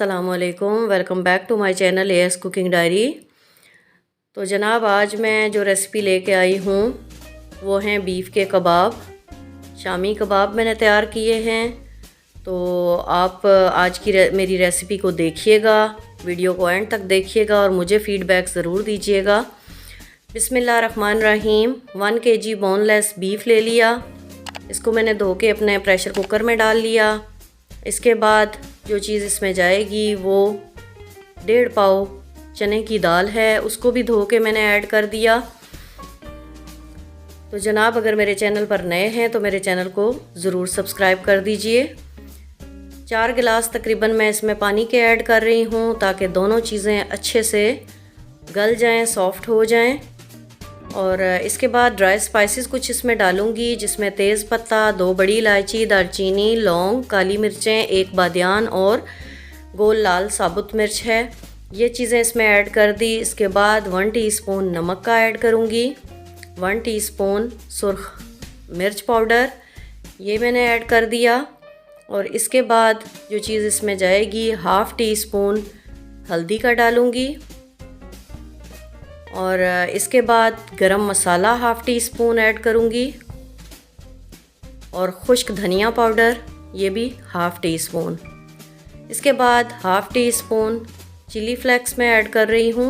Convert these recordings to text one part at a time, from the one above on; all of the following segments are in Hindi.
अस्सलामुअलैकुम, welcome back to my channel AS cooking diary. तो जनाब, आज मैं जो रेसिपी लेके आई हूँ वो हैं बीफ के कबाब। शामी कबाब मैंने तैयार किए हैं। तो आप आज की मेरी रेसिपी को देखिएगा, वीडियो को एंड तक देखिएगा और मुझे फ़ीडबैक ज़रूर दीजिएगा। बिस्मिल्लाहिर्रहमानिर्रहीम। 1 kg बोनलेस बीफ ले लिया। इसको मैंने धो के अपने प्रेशर कुकर में डाल लिया। इसके बाद जो चीज़ इसमें जाएगी वो 1.5 पाव चने की दाल है, उसको भी धो के मैंने ऐड कर दिया। तो जनाब, अगर मेरे चैनल पर नए हैं तो मेरे चैनल को ज़रूर सब्सक्राइब कर दीजिए। 4 गिलास तकरीबन मैं इसमें पानी के ऐड कर रही हूँ ताकि दोनों चीज़ें अच्छे से गल जाएं, सॉफ्ट हो जाएं। और इसके बाद ड्राई स्पाइसेस कुछ इसमें डालूंगी, जिसमें तेज़ पत्ता, 2 बड़ी इलायची, दालचीनी, लौंग, काली मिर्चें, 1 बादियान और गोल लाल साबुत मिर्च है। ये चीज़ें इसमें ऐड कर दी। इसके बाद 1 टीस्पून नमक का ऐड करूंगी, 1 टीस्पून सुर्ख मिर्च पाउडर, ये मैंने ऐड कर दिया। और इसके बाद जो चीज़ इसमें जाएगी 1/2 टीस्पून हल्दी का डालूंगी। और इसके बाद गरम मसाला 1/2 टीस्पून ऐड करूँगी और खुश्क धनिया पाउडर ये भी 1/2 टीस्पून। इसके बाद 1/2 टीस्पून चिली फ्लेक्स में ऐड कर रही हूँ,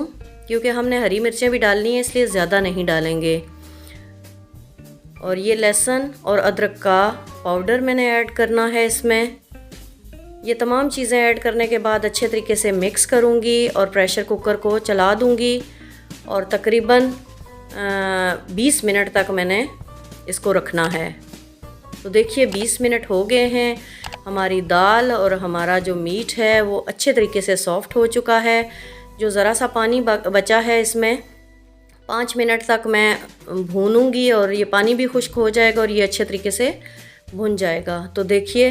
क्योंकि हमने हरी मिर्चें भी डालनी है इसलिए ज़्यादा नहीं डालेंगे। और ये लहसुन और अदरक का पाउडर मैंने ऐड करना है इसमें। ये तमाम चीज़ें ऐड करने के बाद अच्छे तरीके से मिक्स करूँगी और प्रेशर कुकर को चला दूँगी। और तकरीबन 20 मिनट तक मैंने इसको रखना है। तो देखिए 20 मिनट हो गए हैं। हमारी दाल और हमारा जो मीट है वो अच्छे तरीके से सॉफ्ट हो चुका है। जो ज़रा सा पानी बचा है इसमें 5 मिनट तक मैं भूनूंगी और ये पानी भी खुश्क हो जाएगा और ये अच्छे तरीके से भुन जाएगा। तो देखिए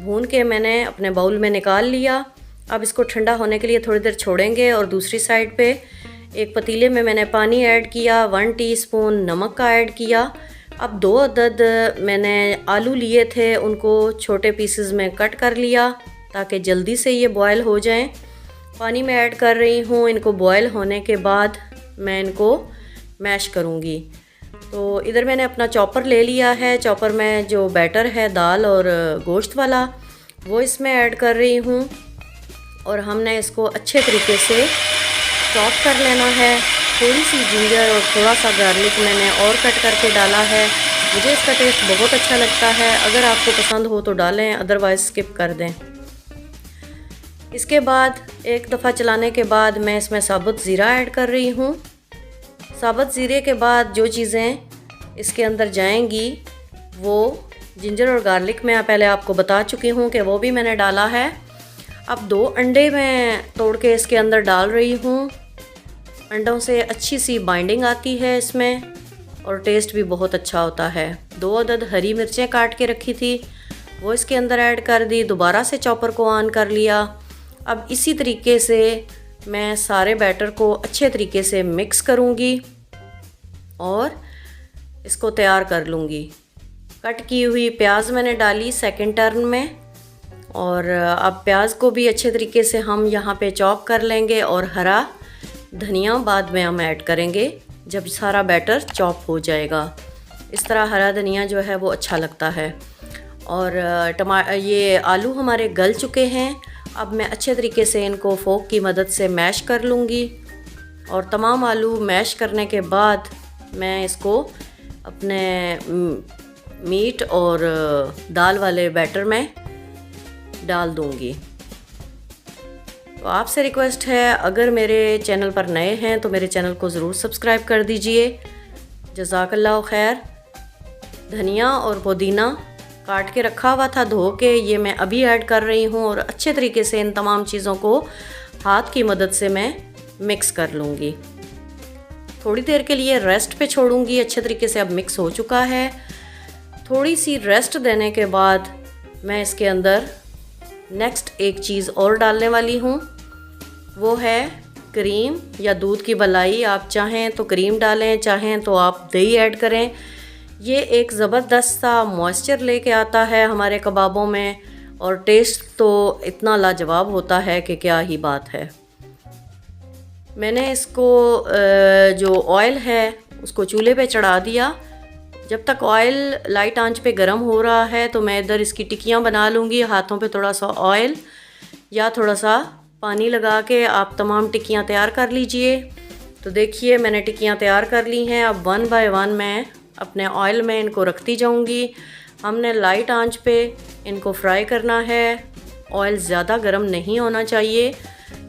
भून के मैंने अपने बाउल में निकाल लिया। अब इसको ठंडा होने के लिए थोड़ी देर छोड़ेंगे। और दूसरी साइड पे एक पतीले में मैंने पानी ऐड किया, 1 टीस्पून नमक का ऐड किया। अब 2 अदद मैंने आलू लिए थे, उनको छोटे पीसेस में कट कर लिया ताकि जल्दी से ये बॉयल हो जाएं। पानी में ऐड कर रही हूँ। इनको बॉयल होने के बाद मैं इनको मैश करूँगी। तो इधर मैंने अपना चॉपर ले लिया है। चॉपर में जो बैटर है दाल और गोश्त वाला वो इसमें ऐड कर रही हूँ और हमने इसको अच्छे तरीके से चॉप कर लेना है। थोड़ी सी जिंजर और थोड़ा सा गार्लिक मैंने और कट करके डाला है। मुझे इसका टेस्ट बहुत अच्छा लगता है। अगर आपको पसंद हो तो डालें, अदरवाइज़ स्किप कर दें। इसके बाद एक दफ़ा चलाने के बाद मैं इसमें साबुत ज़ीरा ऐड कर रही हूँ। साबुत ज़ीरे के बाद जो चीज़ें इसके अंदर जाएंगी वो जिंजर और गार्लिक मैं पहले आपको बता चुकी हूँ कि वो भी मैंने डाला है। अब 2 अंडे मैं तोड़ के इसके अंदर डाल रही हूँ। अंडों से अच्छी सी बाइंडिंग आती है इसमें और टेस्ट भी बहुत अच्छा होता है। 2 अदद हरी मिर्चें काट के रखी थी वो इसके अंदर ऐड कर दी। दोबारा से चॉपर को ऑन कर लिया। अब इसी तरीके से मैं सारे बैटर को अच्छे तरीके से मिक्स करूँगी और इसको तैयार कर लूँगी। कट की हुई प्याज मैंने डाली सेकंड टर्न में। और अब प्याज को भी अच्छे तरीके से हम यहाँ पे चॉप कर लेंगे और हरा धनिया बाद में हम ऐड करेंगे जब सारा बैटर चॉप हो जाएगा। इस तरह हरा धनिया जो है वो अच्छा लगता है। और ये आलू हमारे गल चुके हैं। अब मैं अच्छे तरीके से इनको फोक की मदद से मैश कर लूँगी। और तमाम आलू मैश करने के बाद मैं इसको अपने मीट और दाल वाले बैटर में डाल दूँगी। तो आपसे रिक्वेस्ट है, अगर मेरे चैनल पर नए हैं तो मेरे चैनल को ज़रूर सब्सक्राइब कर दीजिए। जज़ाकल्लाह खैर। धनिया और पुदीना काट के रखा हुआ था धो के, ये मैं अभी ऐड कर रही हूँ और अच्छे तरीके से इन तमाम चीज़ों को हाथ की मदद से मैं मिक्स कर लूँगी। थोड़ी देर के लिए रेस्ट पे छोड़ूंगी। अच्छे तरीके से अब मिक्स हो चुका है। थोड़ी सी रेस्ट देने के बाद मैं इसके अंदर नेक्स्ट एक चीज़ और डालने वाली हूँ, वो है क्रीम या दूध की मलाई। आप चाहें तो क्रीम डालें, चाहें तो आप दही ऐड करें। ये एक ज़बरदस्त सा मॉइस्चर लेके आता है हमारे कबाबों में और टेस्ट तो इतना लाजवाब होता है कि क्या ही बात है। मैंने इसको जो ऑयल है उसको चूल्हे पे चढ़ा दिया। जब तक ऑयल लाइट आंच पे गर्म हो रहा है तो मैं इधर इसकी टिक्कियाँ बना लूँगी। हाथों पे थोड़ा सा ऑयल या थोड़ा सा पानी लगा के आप तमाम टिक्कियाँ तैयार कर लीजिए। तो देखिए मैंने टिक्कियाँ तैयार कर ली हैं। अब 1 बाय 1 मैं अपने ऑयल में इनको रखती जाऊँगी। हमने लाइट आंच पे इनको फ्राई करना है। ऑयल ज़्यादा गर्म नहीं होना चाहिए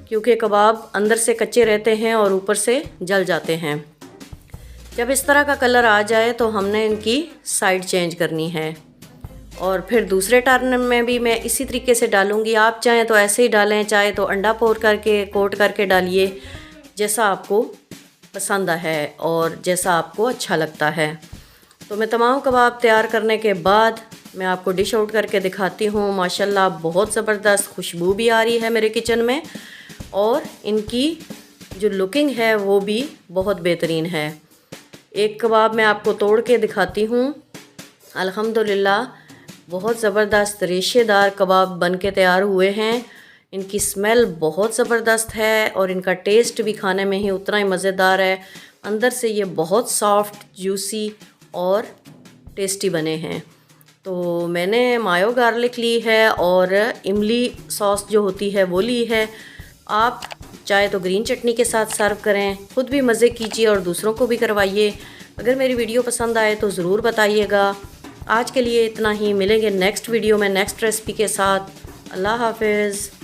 क्योंकि कबाब अंदर से कच्चे रहते हैं और ऊपर से जल जाते हैं। जब इस तरह का कलर आ जाए तो हमने इनकी साइड चेंज करनी है और फिर दूसरे टर्न में भी मैं इसी तरीके से डालूँगी। आप चाहें तो ऐसे ही डालें, चाहे तो अंडा पोर करके कोट करके डालिए, जैसा आपको पसंद है और जैसा आपको अच्छा लगता है। तो मैं तमाम कबाब तैयार करने के बाद मैं आपको डिश आउट करके दिखाती हूँ। माशाल्लाह बहुत ज़बरदस्त खुशबू भी आ रही है मेरे किचन में और इनकी जो लुकिंग है वो भी बहुत बेहतरीन है। एक कबाब मैं आपको तोड़ के दिखाती हूँ। अल्हम्दुलिल्लाह बहुत ज़बरदस्त रेशेदार कबाब बन के तैयार हुए हैं। इनकी स्मेल बहुत ज़बरदस्त है और इनका टेस्ट भी खाने में ही उतना ही मज़ेदार है। अंदर से ये बहुत सॉफ्ट, जूसी और टेस्टी बने हैं। तो मैंने मायो गार्लिक ली है और इमली सॉस जो होती है वो ली है। आप चाहे तो ग्रीन चटनी के साथ सर्व करें, ख़ुद भी मज़े कीजिए और दूसरों को भी करवाइए। अगर मेरी वीडियो पसंद आए तो ज़रूर बताइएगा। आज के लिए इतना ही, मिलेंगे नेक्स्ट वीडियो में नेक्स्ट रेसिपी के साथ। अल्लाह हाफ़िज़।